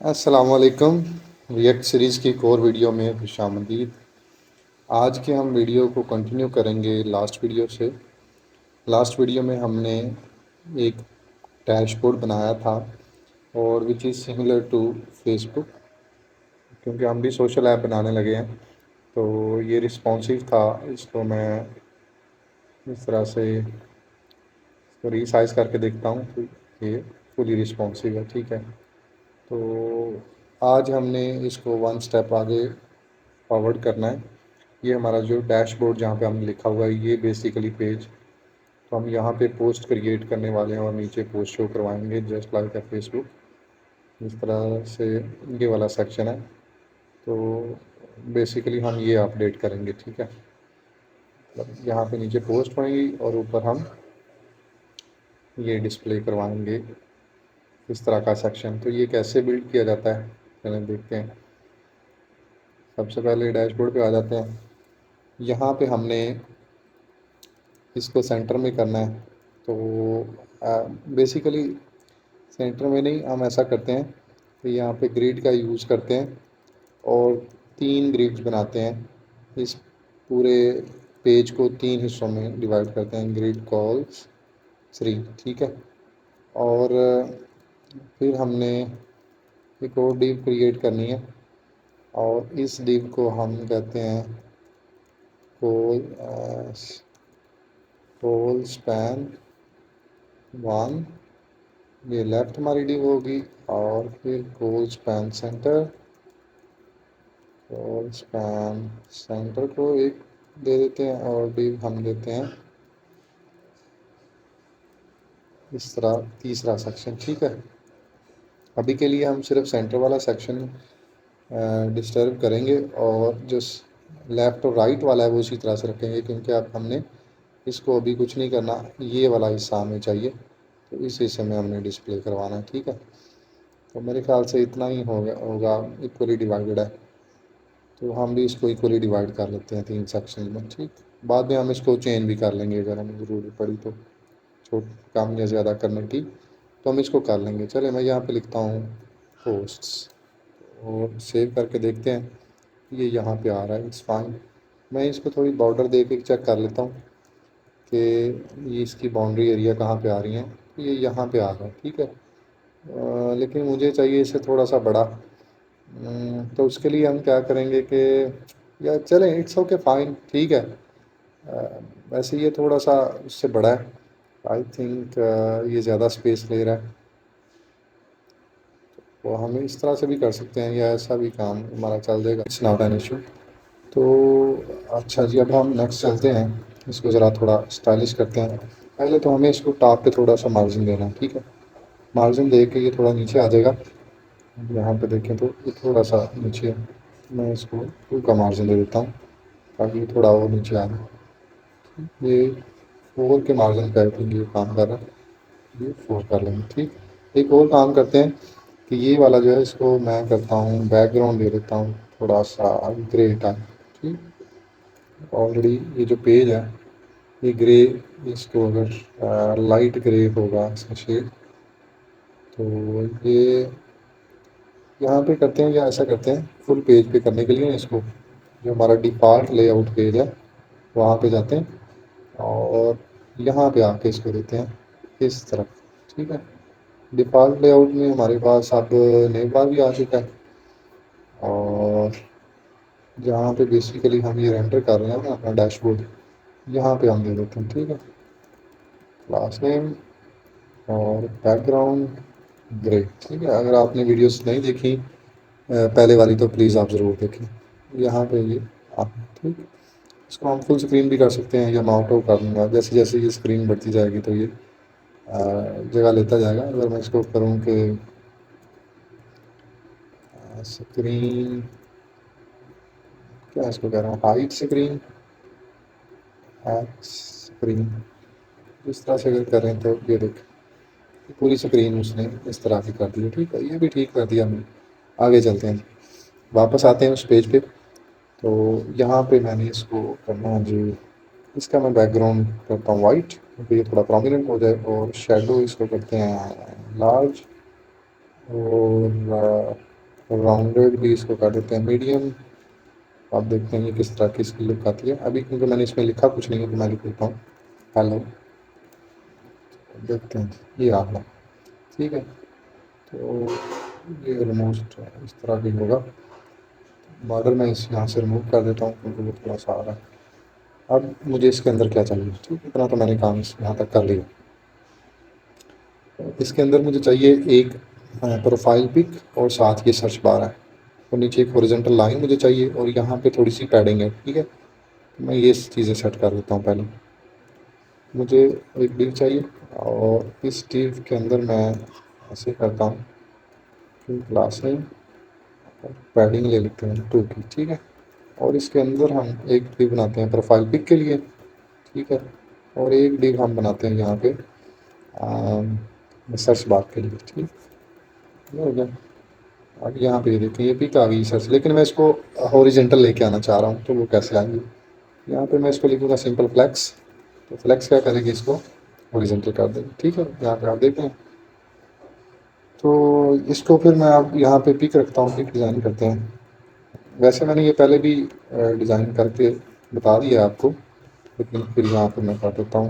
السلام علیکم۔ React series کی ایک اور ویڈیو میں خوش آمدید۔ آج کے ہم ویڈیو کو کنٹینیو کریں گے لاسٹ ویڈیو سے۔ لاسٹ ویڈیو میں ہم نے ایک ڈیش بورڈ بنایا تھا اور وچ از سملر ٹو فیس بک، کیونکہ ہم بھی سوشل ایپ بنانے لگے ہیں تو یہ رسپانسو تھا۔ اس کو میں اس طرح سے اس کو ریسائز کر کے دیکھتا ہوں تو یہ فلی رسپانسو ہے، ٹھیک ہے۔ تو آج ہم نے اس کو ون سٹیپ آگے فارورڈ کرنا ہے۔ یہ ہمارا جو ڈیش بورڈ جہاں پہ ہم نے لکھا ہوا ہے یہ بیسیکلی پیج، تو ہم یہاں پہ پوسٹ کریٹ کرنے والے ہیں اور نیچے پوسٹ شو کروائیں گے جسٹ لائک اے فیس بک۔ اس طرح سے یہ والا سیکشن ہے، تو بیسیکلی ہم یہ اپڈیٹ کریں گے، ٹھیک ہے۔ یہاں پہ نیچے پوسٹ ہوئیں گی اور اوپر ہم یہ ڈسپلے کروائیں گے اس طرح کا سیکشن۔ تو یہ کیسے بلڈ کیا جاتا ہے چلیں دیکھتے ہیں۔ سب سے پہلے ڈیش بورڈ پہ آ جاتے ہیں۔ یہاں پہ ہم نے اس کو سینٹر میں کرنا ہے، تو بیسیکلی سینٹر میں نہیں، ہم ایسا کرتے ہیں کہ یہاں پہ گریڈ کا یوز کرتے ہیں اور 3 گریڈز بناتے ہیں۔ اس پورے پیج کو 3 حصوں میں ڈیوائڈ کرتے ہیں، گریڈ کالز 3، ٹھیک ہے۔ اور پھر ہم نے ایک اور ڈیو کریٹ کرنی ہے اور اس ڈیو کو ہم کہتے ہیں کول سپین 1، یہ لیفٹ ہماری ڈیو ہوگی، اور پھر کول سپین سینٹر، کول سپین سینٹر کو ایک دے دیتے ہیں اور ڈیو ہم دیتے ہیں اس طرح تیسرا سیکشن، ٹھیک ہے۔ ابھی کے لیے ہم صرف سینٹر والا سیکشن ڈسٹرب کریں گے اور جو لیفٹ اور رائٹ والا ہے وہ اسی طرح سے رکھیں گے، کیونکہ اب ہم نے اس کو ابھی کچھ نہیں کرنا، یہ والا حصہ ہمیں چاہیے، تو اس حصے میں ہم نے ڈسپلے کروانا ہے، ٹھیک ہے۔ تو میرے خیال سے اتنا ہی ہوگا ایکولی ڈیوائڈڈ ہے، تو ہم بھی اس کو ایکولی ڈیوائڈ کر لیتے ہیں 3 سیکشن میں، ٹھیک۔ بعد میں ہم اس کو چینج بھی کر لیں گے اگر ہمیں ضرورت پڑی تو، کم یا زیادہ کرنے کی تو ہم اس کو کر لیں گے۔ چلے میں یہاں پہ لکھتا ہوں پوسٹس اور سیو کر کے دیکھتے ہیں، یہ یہاں پہ آ رہا ہے، اٹس فائن۔ میں اس کو تھوڑی باؤڈر دے کے چیک کر لیتا ہوں کہ یہ اس کی باؤنڈری ایریا کہاں پہ آ رہی ہیں، یہ یہاں پہ آ رہا ہے، ٹھیک ہے۔ لیکن مجھے چاہیے اسے تھوڑا سا بڑا، تو اس کے لیے ہم کیا کریں گے کہ یا چلیں اٹس اوکے فائن، ٹھیک ہے۔ ویسے یہ تھوڑا سا اس سے بڑا ہے، آئی تھنک یہ زیادہ اسپیس لے رہا ہے، تو ہم اس طرح سے بھی کر سکتے ہیں یا ایسا بھی کام ہمارا چل جائے گا، اٹس ناٹ این ایشو۔ تو اچھا جی، اب ہم نیکسٹ چلتے ہیں، اس کو ذرا تھوڑا اسٹائلش کرتے ہیں۔ پہلے تو ہمیں اس کو ٹاپ پہ تھوڑا سا مارجن دینا ہے، ٹھیک ہے۔ مارجن دے کے یہ تھوڑا نیچے آ جائے گا، یہاں پہ دیکھیں تو یہ تھوڑا سا نیچے ہے، میں اس کو 2 کا مارجن دے دیتا ہوں تاکہ یہ تھوڑا اور نیچے آ جائے۔ یہ 4 کے مارجن کا یہ کام کر رہا ہے، یہ 4 کر لیں گے، ٹھیک۔ ایک اور کام کرتے ہیں کہ یہ والا جو ہے اس کو میں کرتا ہوں بیک گراؤنڈ دے دیتا ہوں تھوڑا سا گرے ٹائپ، ٹھیک۔ آلریڈی یہ جو پیج ہے یہ گرے، اس کو اگر لائٹ گرے ہوگا اس کا شیڈ، تو یہ یہاں پہ کرتے ہیں یا ایسا کرتے ہیں فل پیج پہ کرنے کے لیے اس کو جو ہمارا ڈیفالٹ لے آؤٹ پیج ہے وہاں پہ جاتے ہیں اور یہاں پہ آ کے اس کو دیتے ہیں اس طرف، ٹھیک ہے۔ ڈیفالٹ لے آؤٹ میں ہمارے پاس اب نیو بار بھی آ چکا ہے، اور جہاں پہ بیسیکلی ہم یہ رینڈر کر رہے ہیں نا اپنا ڈیش بورڈ، یہاں پہ ہم دے دیتے ہیں، ٹھیک ہے، کلاس نیم اور بیک گراؤنڈ گرے، ٹھیک ہے۔ اگر آپ نے ویڈیوز نہیں دیکھی پہلے والی تو پلیز آپ ضرور دیکھیں، یہاں پہ یہ آپ، ٹھیک۔ اس کو ہم فل اسکرین بھی کر سکتے ہیں یا ماؤنٹ آؤٹ کر دوں گا، جیسے جیسے یہ اسکرین بڑھتی جائے گی تو یہ جگہ لیتا جائے گا۔ اگر میں اس کو کروں کہ اسکرین کیا اس کو کہہ رہا ہوں، ہائٹ اسکرین، اسکرین اس طرح سے اگر کریں تو یہ دیکھ پوری اسکرین اس نے اس طرح کی کر دی ہے، ٹھیک ہے۔ یہ بھی ٹھیک کر دیا ہم نے۔ آگے چلتے ہیں، واپس آتے ہیں اس پیج پہ، تو یہاں پہ میں نے اس کو کرنا ہے جی، اس کا میں بیک گراؤنڈ کرتا ہوں وائٹ کیونکہ یہ تھوڑا پرومیننٹ ہو جائے، اور شیڈو اس کو کرتے ہیں لارج، اور راؤنڈیڈ بھی اس کو کر دیتے ہیں میڈیم. آپ دیکھتے ہیں یہ کس طرح کی اس کی لک آتی ہے. ابھی کیونکہ میں نے اس میں لکھا کچھ نہیں ہے تو میں لکھ دیتا ہوں ہیلو. دیکھتے ہیں یہ آ گیا. ٹھیک ہے, تو یہ آلموسٹ اس طرح بھی ہوگا. بارڈر میں اس یہاں سے ریموو کر دیتا ہوں کیونکہ وہ تھوڑا سا آ رہا ہے. اب مجھے اس کے اندر کیا چاہیے, ٹھیک ہے, اتنا تو میں نے کام یہاں تک کر لیا. اس کے اندر مجھے چاہیے ایک پروفائل پک اور ساتھ یہ سرچ بار ہے, اور نیچے ایک ہورزنٹل لائن مجھے چاہیے, اور یہاں پہ تھوڑی سی پیڈنگ ہے. ٹھیک ہے, میں یہ چیزیں سیٹ کر دیتا ہوں. پہلے مجھے ایک ڈیو چاہیے, اور اس ڈیو کے اندر میں ایسے کرتا ہوں کہ کلاس میں پیڈنگ لے لیتے ہیں 2 کی. ٹھیک ہے, اور اس کے اندر ہم ایک ڈیو بناتے ہیں پروفائل پک کے لیے. ٹھیک ہے, اور ایک ڈیو ہم بناتے ہیں یہاں پہ سرچ بار کے لیے. ٹھیک ہو گیا. اب یہاں پہ یہ دیکھیں یہ پک آ گئی سرچ, لیکن میں اس کو ہاریزنٹل لے کے آنا چاہ رہا ہوں, تو وہ کیسے آئیں گی. یہاں پہ میں اس کو لکھوں گا سمپل فلیکس. تو فلیکس کیا کرے گی, اس کو ہاریزنٹل کر دیں گے. ٹھیک ہے, یہاں پہ آپ دیکھیں. تو اس کو پھر میں اب یہاں پہ پک رکھتا ہوں, پک ڈیزائن کرتے ہیں. ویسے میں نے یہ پہلے بھی ڈیزائن کر کے بتا دیا آپ کو, لیکن پھر یہاں پہ میں کر دیتا ہوں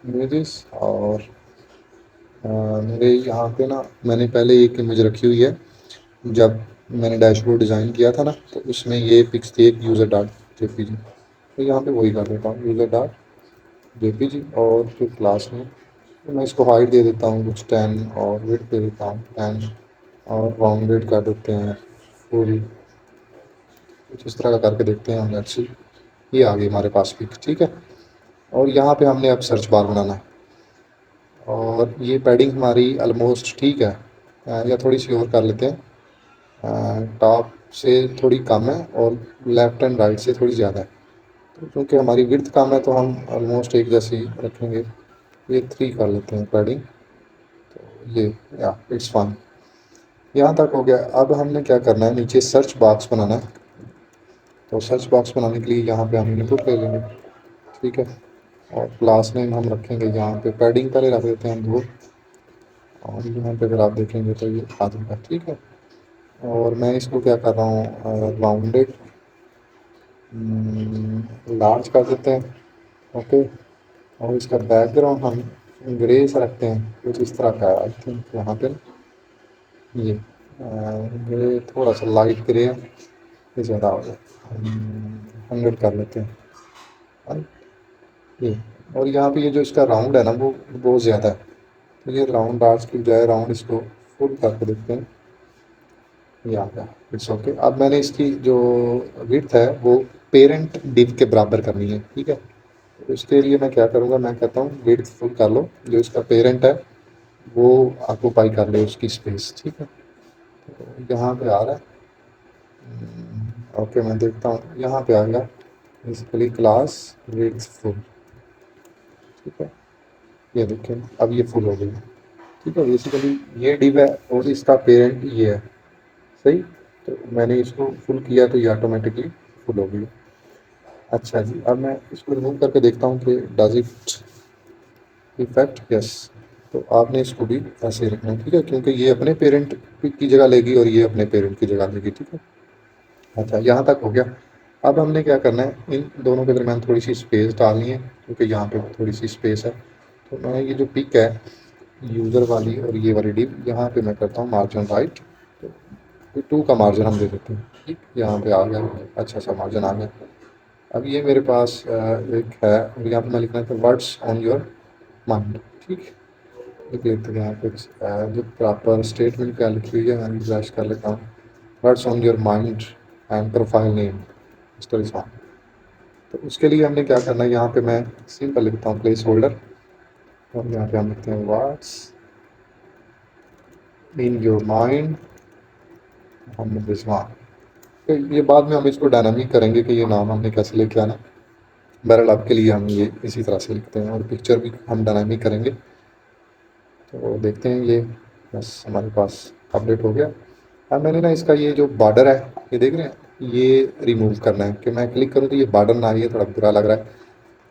امیجز. اور میرے یہاں پہ نا میں نے پہلے ایک امیج رکھی ہوئی ہے, جب میں نے ڈیش بورڈ ڈیزائن کیا تھا نا, تو اس میں یہ پکس تھی ایک یوزر ڈاٹ جے پی جی. تو یہاں پہ وہی کر دیتا ہوں یوزر ڈاٹ جے پی جی. اور پھر کلاس میں اس کو ہائٹ دے دیتا ہوں کچھ 10, اور ویڈتھ دے دیتا ہوں 10, اور راؤنڈیڈ کر دیتے ہیں پوری. کچھ اس طرح کا کر کے دیکھتے ہیں ہم. اچھی یہ آ گئی ہمارے پاس پک. ٹھیک ہے, اور یہاں پہ ہم نے اب سرچ بار بنانا ہے, اور یہ پیڈنگ ہماری آلموسٹ ٹھیک ہے, یا تھوڑی سی اور کر لیتے ہیں. ٹاپ سے تھوڑی کم ہے, اور لیفٹ اینڈ رائٹ سے تھوڑی زیادہ ہے. تو کیونکہ ہماری وڈتھ کم ہے تو ہم آلموسٹ ایک جیسی رکھیں گے. یہ 3 کر لیتے ہیں پیڈنگ. تو یہ یا اٹس فن. یہاں تک ہو گیا. اب ہم نے کیا کرنا ہے, نیچے سرچ باکس بنانا ہے. تو سرچ باکس بنانے کے لیے یہاں پہ ہم ان پٹ لے لیں گے. ٹھیک ہے, اور کلاس نیم ہم رکھیں گے یہاں پہ پیڈنگ پہلے رکھ دیتے ہیں 2, اور یہاں پہ اگر آپ دیکھیں گے تو یہ آدم کا. ٹھیک ہے, اور میں اس کو کیا کر رہا ہوں, راؤنڈیڈ لارج کر دیتے ہیں. اوکے, اور اس کا بیک گراؤنڈ ہم گرے سے رکھتے ہیں کچھ اس طرح کا. آئی تھنک یہاں پہ یہ گرے تھوڑا سا لائٹ گرے ہے, یہ زیادہ ہو گیا. 100 کر لیتے ہیں یہ. اور یہاں پہ یہ جو اس کا راؤنڈ ہے نا وہ بہت زیادہ ہے, تو یہ راؤنڈ آرچ کی بجائے راؤنڈ اس کو فل کر کے دیکھتے ہیں. یہ آ گیا. It's okay. اب میں نے اس کی جو وڈتھ ہے وہ پیرنٹ ڈیو کے برابر کرنی ہے. ٹھیک ہے, اس کے لیے میں کیا کروں گا, میں کہتا ہوں وڈتھ فل کر لو, جو اس کا پیرنٹ ہے وہ آکوپائی کر لے اس کی اسپیس. ٹھیک ہے, تو یہاں پہ آ رہا ہے. اوکے, میں دیکھتا ہوں یہاں پہ آ گیا بیسیکلی کلاس وڈتھ فل. ٹھیک ہے, یہ دیکھیں اب یہ فل ہو گئی. ٹھیک ہے, بیسیکلی یہ ڈیو ہے اور اس کا پیرنٹ یہ ہے. صحیح, تو میں نے اس کو فل کیا تو یہ آٹومیٹکلی فل ہو گئی. اچھا جی, اب میں اس کو ریموو کر کے دیکھتا ہوں کہ ڈز اٹ افیکٹ. یس, تو آپ نے اس کو بھی ایسے ہی رکھنا ہے. ٹھیک ہے, کیونکہ یہ اپنے پیرنٹ کی جگہ لے گی اور یہ اپنے پیرنٹ کی جگہ لے گی. ٹھیک ہے, اچھا یہاں تک ہو گیا. اب ہم نے کیا کرنا ہے, ان دونوں کے درمیان تھوڑی سی اسپیس ڈالنی ہے, کیونکہ یہاں پہ تھوڑی سی اسپیس ہے. تو میں یہ جو پک ہے یوزر والی اور یہ والی ڈیو, یہاں پہ میں کرتا ہوں مارجن رائٹ. تو 2 کا مارجن ہم دے دیتے ہیں. ٹھیک, یہاں پہ آ گیا اچھا سا مارجن آ گیا. اب یہ میرے پاس ایک ہے, اور یہاں پہ میں لکھنا ہے ورڈس آن یور مائنڈ. ٹھیک, لکھ لیتے ہیں یہاں پہ جو پراپر اسٹیٹمنٹ کیا لکھی ہوئی ہے میں فلیش کر لیتا ہوں. Words on your mind and profile name mister Usman. تو اس کے لیے ہم نے کیا کرنا ہے, یہاں پہ میں سمپل لکھتا ہوں پلیس ہولڈر, اور یہاں پہ ہم لکھتے ہیں ورڈس ان یور مائنڈ محمد رضوان. یہ بعد میں ہم اس کو ڈائنامک کریں گے کہ یہ نام ہم نے کیسے لے کے آنا. بہرحال آپ کے لیے ہم یہ اسی طرح سے لکھتے ہیں, اور پکچر بھی ہم ڈائنامک کریں گے. تو دیکھتے ہیں یہ بس ہمارے پاس اپڈیٹ ہو گیا. اب میں نے نا اس کا یہ جو بارڈر ہے یہ دیکھ رہے ہیں, یہ ریموو کرنا ہے. کہ میں کلک کروں تو یہ بارڈر نہ آ رہی ہے, تھوڑا برا لگ رہا ہے.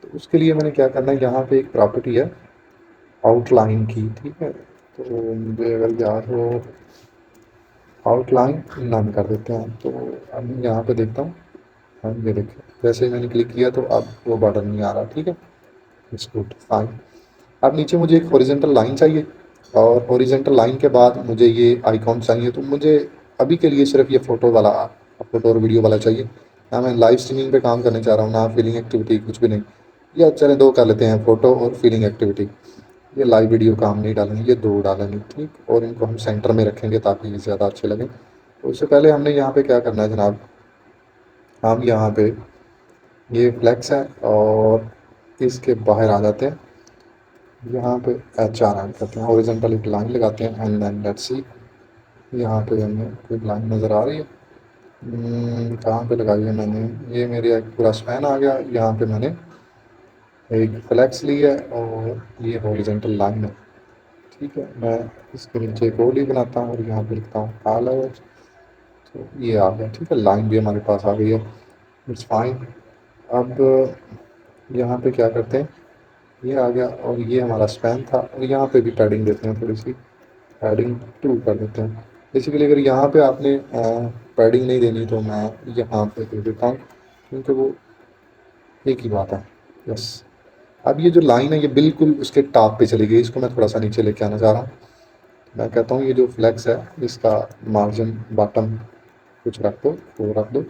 تو اس کے لیے میں نے کیا کرنا ہے, یہاں پہ ایک پراپرٹی ہے آؤٹ لائن کی. ٹھیک ہے, تو مجھے اگر یاد ہو آؤٹ لائن نان کر دیتے ہیں. تو اب میں یہاں پہ دیکھتا ہوں. ہاں یہ دیکھیں جیسے ہی میں نے کلک کیا تو اب وہ بٹن نہیں آ رہا. ٹھیک ہے اٹس گڈ فائن. اب نیچے مجھے ایک ہاریزونٹل لائن چاہیے اور ہاریزونٹل لائن کے بعد مجھے یہ آئیکن چاہیے. تو مجھے ابھی کے لیے صرف یہ فوٹو والا فوٹو اور ویڈیو والا چاہیے. نہ میں لائیو اسٹریمنگ پہ کام کرنا چاہ رہا ہوں نہ فیلنگ ایکٹیویٹی کچھ بھی نہیں. یا چلیں دو کر لیتے ہیں فوٹو اور فیلنگ ایکٹیویٹی. یہ لائیو ویڈیو کام نہیں ڈالیں گے یہ دو ڈالیں گے. ٹھیک اور ان کو ہم سینٹر میں رکھیں گے تاکہ یہ زیادہ اچھے لگیں. تو اس سے پہلے ہم نے یہاں پہ کیا کرنا ہے جناب. ہم یہاں پہ یہ فلیکس ہے اور اس کے باہر آ جاتے ہیں. یہاں پہ ایچ آر ایڈ کرتے ہیں ہاریزونٹل ایک لائن لگاتے ہیں اینڈ دین لیٹس سی. یہاں پہ ہمیں کوئی لائن نظر آ رہی ہے. کہاں پہ لگائی ہے میں نے. یہ میرے ایک پورا اسپین آ گیا. یہاں پہ میں نے ایک فلیکس لی ہے اور یہ ہاریزونٹل لائن ہے. ٹھیک ہے میں اس کے نیچے ایک اور بناتا ہوں اور یہاں پہ لکھتا ہوں ہیلو. تو یہ آ گیا. ٹھیک ہے لائن بھی ہمارے پاس آ گئی ہے. It's fine. اب یہاں پہ کیا کرتے ہیں یہ آ گیا اور یہ ہمارا اسپین تھا. اور یہاں پہ بھی پیڈنگ دیتے ہیں تھوڑی سی پیڈنگ 2 کر دیتے ہیں. بیسیکلی اگر یہاں پہ آپ نے پیڈنگ نہیں دینی تو میں یہاں پہ دے دیتا ہوں کیونکہ وہ ایک ہی بات ہے. یس اب یہ جو لائن ہے یہ بالکل اس کے ٹاپ پہ چلی گئی. اس کو میں تھوڑا سا نیچے لے کے آنا چاہ رہا ہوں. میں کہتا ہوں یہ جو فلیکس ہے اس کا مارجن باٹم کچھ رکھ دو وہ رکھ دو.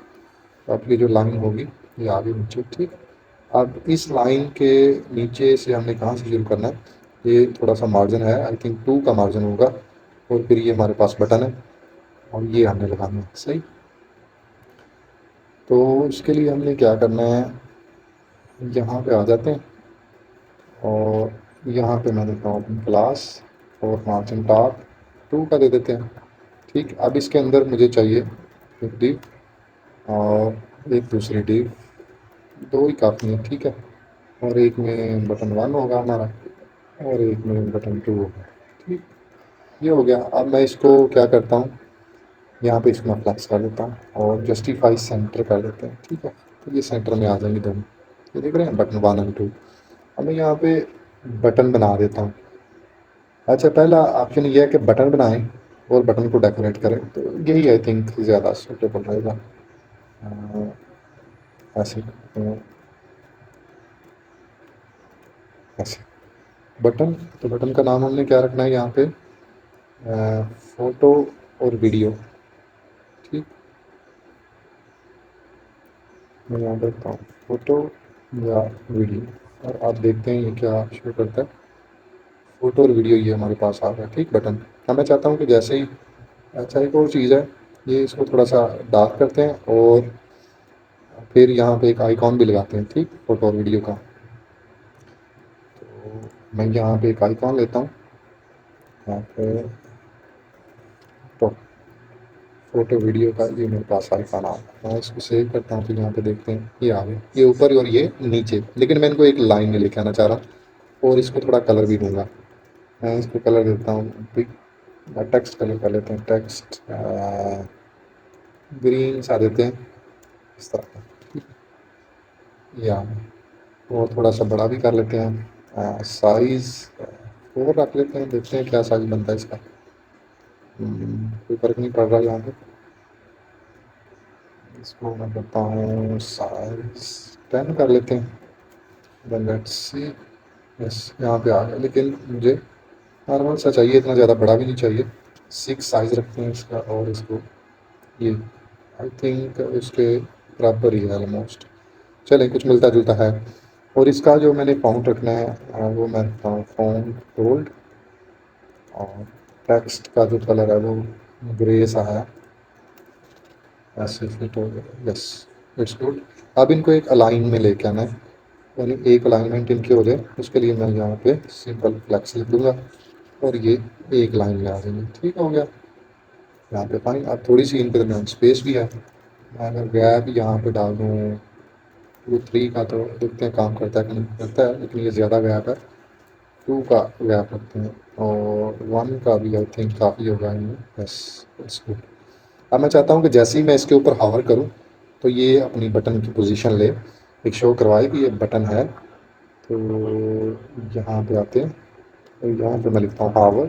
اب یہ جو لائن ہوگی یہ آگے نیچے. ٹھیک اب اس لائن کے نیچے سے ہم نے کہاں سے شروع کرنا ہے. یہ تھوڑا سا مارجن ہے آئی تھنک 2 کا مارجن ہوگا. اور پھر یہ ہمارے پاس بٹن ہے اور یہ ہم نے لگانا ہے. صحیح. تو اس کے لیے ہم نے کیا کرنا ہے یہاں پہ آ جاتے ہیں اور یہاں پہ میں دیتا ہوں اپنی کلاس اور مارجن ٹاپ 2 کا دے دیتے ہیں. ٹھیک اب اس کے اندر مجھے چاہیے ایک ڈیو اور ایک دوسری ڈیو. 2 ہی کافی ہیں. ٹھیک ہے اور ایک میں بٹن 1 ہوگا ہمارا اور ایک میں بٹن 2 ہوگا. ٹھیک یہ ہو گیا. اب میں اس کو کیا کرتا ہوں یہاں پہ اس کو میں فلیکس کر دیتا ہوں اور جسٹیفائی سینٹر کر دیتے ہیں. ٹھیک ہے تو یہ سینٹر میں آ جائیں گے دونوں. یہ دیکھ رہے ہیں بٹن 1 اور 2. اب میں یہاں پہ بٹن بنا دیتا ہوں. اچھا پہلا آپشن یہ ہے کہ بٹن بنائیں اور بٹن کو ڈیکوریٹ کریں. تو یہی آئی تھنک زیادہ سوٹیبل رہے گا. ایسے ایسے بٹن. تو بٹن کا نام ہم نے کیا رکھنا ہے یہاں پہ فوٹو اور ویڈیو. ٹھیک میں یہاں پہ رکھتا ہوں فوٹو یا ویڈیو اور آپ دیکھتے ہیں یہ کیا شو کرتا ہے. فوٹو اور ویڈیو یہ ہمارے پاس آ گیا. ٹھیک بٹن. اب میں چاہتا ہوں کہ جیسے ہی اچھا ایک اور چیز ہے یہ اس کو تھوڑا سا ڈارک کرتے ہیں اور پھر یہاں پہ ایک آئیکن بھی لگاتے ہیں. ٹھیک فوٹو اور ویڈیو کا. تو میں یہاں پہ ایک آئیکن لیتا ہوں یہاں پہ فوٹو ویڈیو کا. یہ میرے پاس آئیکن آ گیا. میں اس کو سیو کرتا ہوں. پھر یہاں پہ دیکھتے ہیں یہ آ گیا. یہ اوپر اور یہ نیچے. لیکن میں ان کو ایک لائن میں لے کے آنا چاہ رہا ہوں اور اس کو تھوڑا کلر بھی دوں گا. میں اس کو کلر دیتا ہوں ٹیکسٹ کلر کر لیتے ہیں. ٹیکسٹ گرین سا دیتے ہیں اس طرح. یا اور تھوڑا سا بڑا بھی کر لیتے ہیں. سائز اور رکھ لیتے ہیں. دیکھتے ہیں کیا سائز بنتا ہے اس کا. کوئی فرق نہیں پڑ رہا یہاں پہ. اس کو میں کرتا ہوں سائز 10 کر لیتے ہیں. Let's see. یس یہاں پہ آ گیا. لیکن مجھے نارمل سا چاہیے. اتنا زیادہ بڑا بھی نہیں چاہیے. 6 سائز رکھتے ہیں اس کا اور اس کو یہ آئی تھنک اس کے برابر ہی ہے آلموسٹ. چلیں کچھ ملتا جلتا ہے. اور اس کا جو میں نے فاؤنٹ رکھنا ہے وہ میں رکھتا ہوں فاؤنٹ گولڈ. اور ٹیکسٹ کا جو کلر ہے وہ گرے سا ہے. ایسے فٹ ہو گیا. Yes it's good. اب ان کو ایک الائن میں لے کے آنا ہے. یعنی ایک الائنمنٹ ان کی ہو جائے. اس کے لیے میں یہاں پہ سمپل فلیکس لکھ دوں گا اور یہ ایک لائن میں آ جائیں گے. ٹھیک ہو گیا. یہاں پہ فائن. اب تھوڑی سی ان کے درمیان اسپیس بھی ہے. میں اگر گیپ یہاں پہ ڈال دوں 2 3 کا تو دیکھتے ہیں کام کرتا ہے کہ نہیں کرتا ہے. لیکن یہ زیادہ گیپ ہے. 2 کا گیپ رکھتے ہیں اور 1 کا بھی آئی تھنک کافی ہوگا. بس اٹس گڈ. اب میں چاہتا ہوں کہ جیسے ہی میں اس کے اوپر ہاور کروں تو یہ اپنی بٹن کی پوزیشن لے. ایک شو کروائے کہ یہ بٹن ہے. تو یہاں پہ آتے ہیں اور یہاں پہ میں لکھتا ہوں ہاور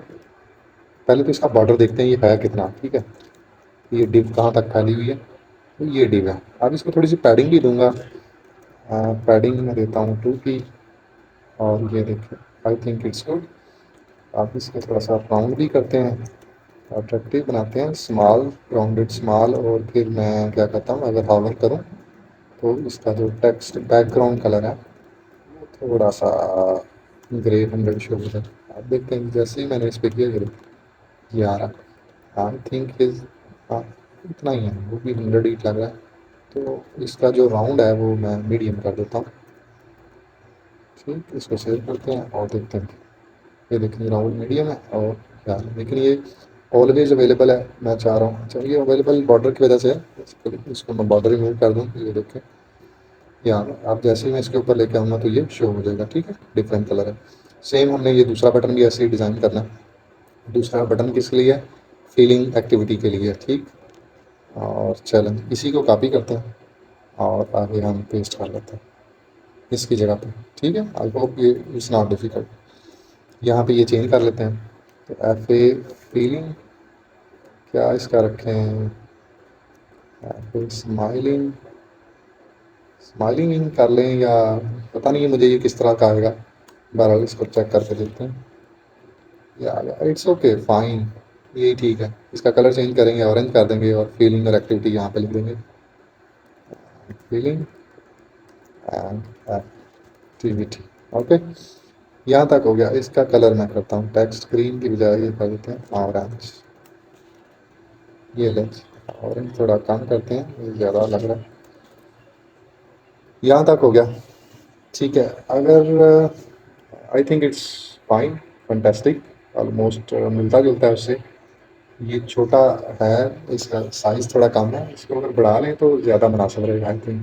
پہلے تو اس کا بارڈر دیکھتے ہیں یہ ہے کتنا. ٹھیک ہے، یہ ڈب کہاں تک پھیلی ہوئی ہے، تو یہ ڈب ہے. اب اس کو تھوڑی سی پیڈنگ بھی دوں گا. پیڈنگ میں دیتا ہوں 2 کی. اور یہ دیکھیں آئی تھنک اٹس گڈ. آپ اس کو تھوڑا سا راؤنڈ بھی کرتے ہیں، اٹریکٹیو بناتے ہیں، اسمال راؤنڈیڈ اسمال. اور پھر میں کیا کرتا ہوں، اگر ہاور کروں تو اس کا جو ٹیکسٹ بیک گراؤنڈ کلر ہے وہ تھوڑا سا گرے 100 شو ہو جائے. آپ دیکھتے ہیں جیسے ہی میں نے اس پہ کیا یہ آ رہا. آئی تھنک ہاں اتنا ہی ہے، وہ بھی 100 ہی لگ رہا ہے. تو اس کا جو راؤنڈ ہے وہ میں میڈیم کر دیتا ہوں. ٹھیک، اس کو سیو کرتے ہیں اور دیکھتے ہیں. یہ دیکھیں راؤنڈ میڈیم ہے. اور کیا لیکن یہ آلویز اویلیبل ہے. میں چاہ رہا ہوں چلیے اویلیبل بارڈر کی وجہ سے اس کو میں بارڈر ریموو کر دوں. یہ دیکھیں یہاں آپ جیسے ہی میں اس کے اوپر لے کے آؤں گا تو یہ شو ہو جائے گا. ٹھیک ہے، ڈفرینٹ کلر ہے. سیم ہم نے یہ دوسرا بٹن بھی ایسے ہی ڈیزائن کرنا ہے. دوسرا بٹن کس کے لیے؟ فیلنگ ایکٹیویٹی کے لیے. ٹھیک، اور چلیں اسی کو کاپی کرتے ہیں اور آگے ہم پیسٹ کر لیتے ہیں اس کی جگہ پہ. ٹھیک ہے، آئی ہوپ یہ اٹس ناٹ ڈیفیکلٹ. یہاں پہ یہ چینج کر لیتے ہیں. تو ایف اے فیلنگ کیا اس کا رکھیں، ایف اے اسمائلنگ کر لیں، یا پتہ نہیں ہے مجھے یہ کس طرح کا آئے گا. بہرحال اس کو چیک کر کے دیکھتے ہیں. یا اٹس اوکے فائن، یہی ٹھیک ہے. اس کا کلر چینج کریں گے، اورنج کر دیں گے اور فیلنگ اور ایکٹیویٹی یہاں پہ لکھ دیں گے. Feeling and activity. اوکے، یہاں تک ہو گیا. اس کا کلر میں کرتا ہوں ٹیکسٹ گرین کی بجائے یہ کر دیتے ہیں اورنج. یہ لیں اورنج تھوڑا کم کرتے ہیں، یہ زیادہ لگ رہا ہے. یہاں تک ہو گیا. ٹھیک ہے، اگر I think it's fine, fantastic, almost ملتا جلتا ہے اس سے. یہ چھوٹا ہے، اس کا سائز تھوڑا کم ہے. اس کو اگر بڑھا لیں تو زیادہ مناسب رہے گا آئی تھنک.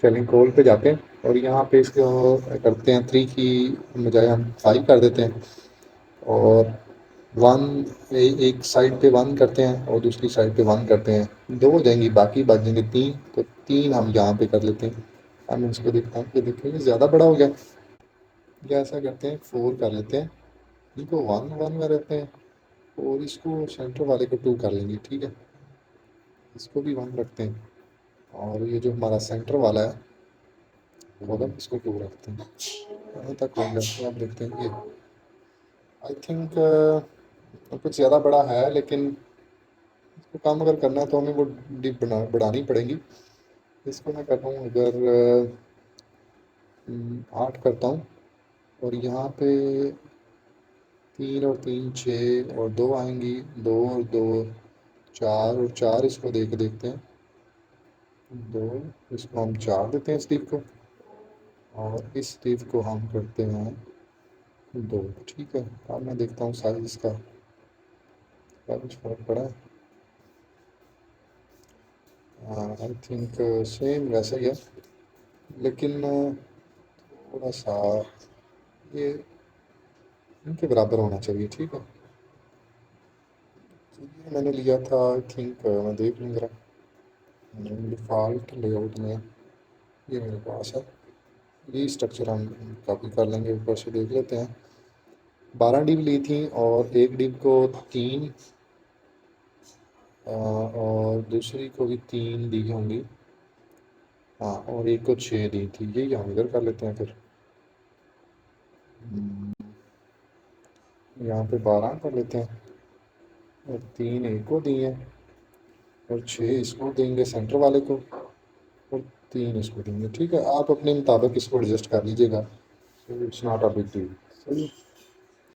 چلیں کول پہ جاتے ہیں اور یہاں پہ اس کو کرتے ہیں 3 کی بجائے ہم 5 کر دیتے ہیں. اور 1 ایک سائڈ پہ 1 کرتے ہیں اور دوسری سائڈ پہ 1 کرتے ہیں. 2 ہو جائیں گی، باقی بچ جائیں گے 3. تو 3 ہم یہاں پہ کر لیتے ہیں. ہم اس کو دیکھتا ہوں کہ دیکھیں گے زیادہ بڑا ہو گیا. یا ایسا کرتے ہیں 4 کر لیتے ہیں. ان کو 1 1 میں رہتے ہیں اور اس کو سینٹر والے کو 2 کر لیں گے. ٹھیک ہے، اس کو بھی 1 رکھتے ہیں. اور یہ جو ہمارا سینٹر والا ہے وہ اس کو 2 رکھتے ہیں. یہاں تک ہو گیا. آپ دیکھتے ہیں یہ آئی تھنک کچھ زیادہ بڑا ہے، لیکن اس کو کام اگر کرنا ہے تو ہمیں وہ ڈپ بڑھانی پڑیں گی. اس کو میں کرتا ہوں اگر 8 کرتا ہوں. اور یہاں پہ 3 اور 3 6 اور 2 آئیں گی. 2 اور 2 4 اور 4 اس کو دیکھتے ہیں. 2 اس کو ہم 4 دیتے ہیں اسٹیپ کو. اور اس اسٹیپ کو ہم کرتے ہیں 2. ٹھیک ہے، اب میں دیکھتا ہوں سائز اس کا کیا کچھ فرق پڑا ہے. آئی تھنک سیم ویسا ہی ہے، لیکن تھوڑا سا یہ ان کے برابر ہونا چاہیے. ٹھیک ہے، یہ میں نے لیا تھا آئی تھنک میں دیکھ لوں گا ڈیفالٹ لے آؤٹ میں. یہ میرے پاس ہے، یہ اسٹرکچر ہم کاپی کر لیں گے. اوپر سے دیکھ لیتے ہیں. 12 ڈب لی تھیں اور ایک ڈب کو 3 اور دوسری کو بھی 3 دی ہوں گی. ہاں، اور ایک کو 6 دی تھی. یہی ہم ادھر کر لیتے ہیں. پھر یہاں پہ 12 کر لیتے ہیں اور 3 ایک کو دی ہیں اور 6 اس کو دیں گے سینٹر والے کو اور 3 اس کو دیں گے. ٹھیک ہے، آپ اپنے مطابق اس کو ایڈجسٹ کر لیجیے گا. It's not a big deal. صحیح.